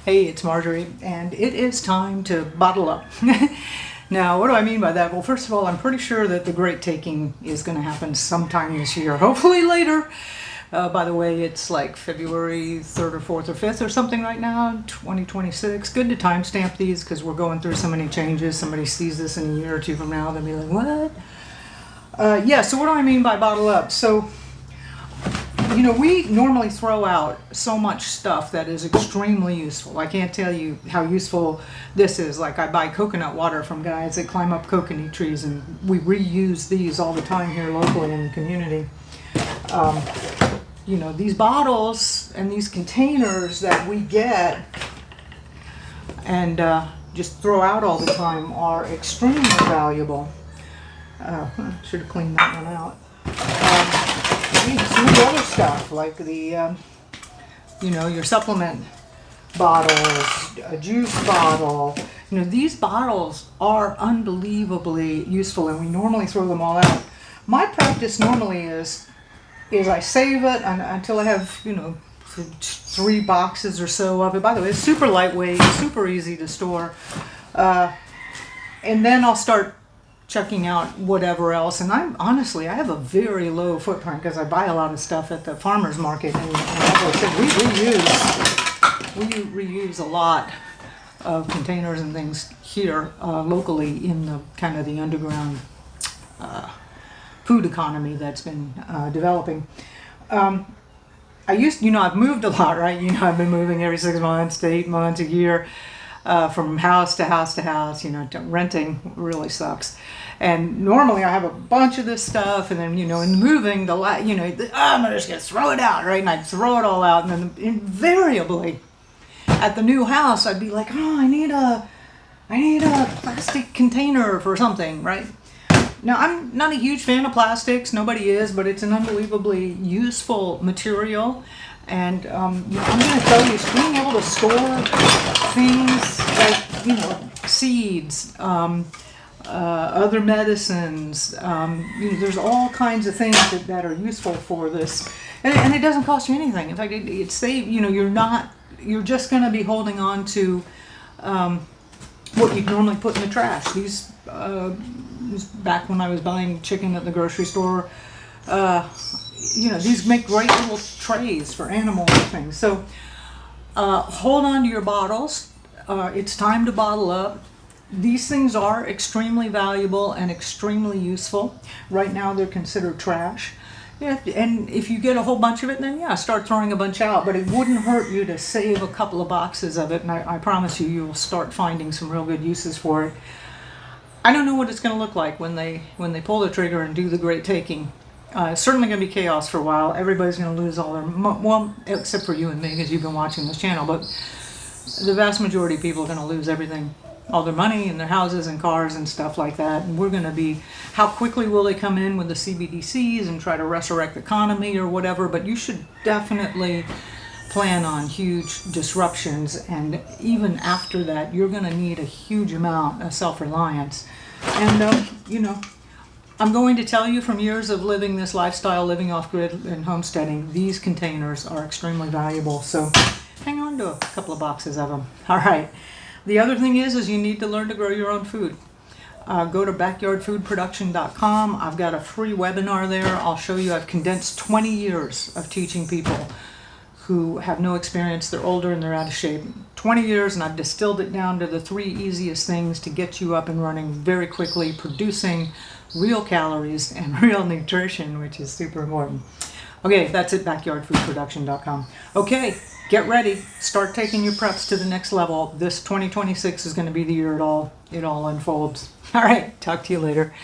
Hey, it's Marjorie, and it is time to bottle up. Now, what do I mean by that? Well, first of all, I'm pretty sure that the great taking is going to happen sometime this year, hopefully later. By the way, it's like February 3rd or 4th or 5th or something right now, 2026. Good to timestamp these because we're going through so many changes. Somebody sees this in a year or two from now, they'll be like, what? Yeah, so what do I mean by bottle up? So, you know, we normally throw out so much stuff that is extremely useful. I can't tell you how useful this is. Like, I buy coconut water from guys that climb up coconut trees, and we reuse these all the time here locally in the community. You know, these bottles and these containers that we get and just throw out all the time are extremely valuable. Should have cleaned that one out. Some of the other stuff, like the, you know, your supplement bottles, a juice bottle. You know, these bottles are unbelievably useful, and we normally throw them all out. My practice normally is I save it until I have, you know, 3 boxes or so of it. By the way, it's super lightweight, super easy to store. And then I'll start checking out whatever else. And I have a very low footprint because I buy a lot of stuff at the farmer's market. And as I said, we reuse a lot of containers and things here locally in the kind of the underground food economy that's been developing. I've moved a lot, right? You know, I've been moving every 6 months to 8 months, a year, from house to house to house. You know, renting really sucks. And normally I have a bunch of this stuff, and then, you know, in moving, I'm just gonna throw it out, right? And I'd throw it all out, and then invariably at the new house, I'd be like, oh, I need a plastic container for something, right? Now, I'm not a huge fan of plastics, nobody is, but it's an unbelievably useful material. And you know, I'm going to tell you, being able to store things like, you know, seeds, other medicines, you know, there's all kinds of things that are useful for this. And it doesn't cost you anything. In fact, it's safe. You know, you're just going to be holding on to what you'd normally put in the trash. These back when I was buying chicken at the grocery store, you know, these make great little trays for animals and things. So hold on to your bottles. It's time to bottle up. These things are extremely valuable and extremely useful. Right now they're considered trash. Yeah, and if you get a whole bunch of it, then yeah, start throwing a bunch out. But it wouldn't hurt you to save a couple of boxes of it, and I promise you'll start finding some real good uses for it. I don't know what it's going to look like when they pull the trigger and do the great taking. It's certainly going to be chaos for a while. Everybody's going to lose all their well, except for you and me, because you've been watching this channel. But the vast majority of people are going to lose everything, all their money and their houses and cars and stuff like that. And we're going to be, how quickly will they come in with the CBDCs and try to resurrect the economy or whatever? But you should definitely plan on huge disruptions, and even after that, you're going to need a huge amount of self-reliance. And you know, I'm going to tell you from years of living this lifestyle, living off-grid and homesteading, these containers are extremely valuable. So hang on to a couple of boxes of them. All right. The other thing is you need to learn to grow your own food. Go to backyardfoodproduction.com. I've got a free webinar there. I'll show you. I've condensed 20 years of teaching people who have no experience, they're older and they're out of shape. 20 years, and I've distilled it down to the 3 easiest things to get you up and running very quickly, producing real calories and real nutrition, which is super important. Okay, that's it, backyardfoodproduction.com. Okay, get ready. Start taking your preps to the next level. This 2026 is going to be the year it all unfolds. All right, talk to you later.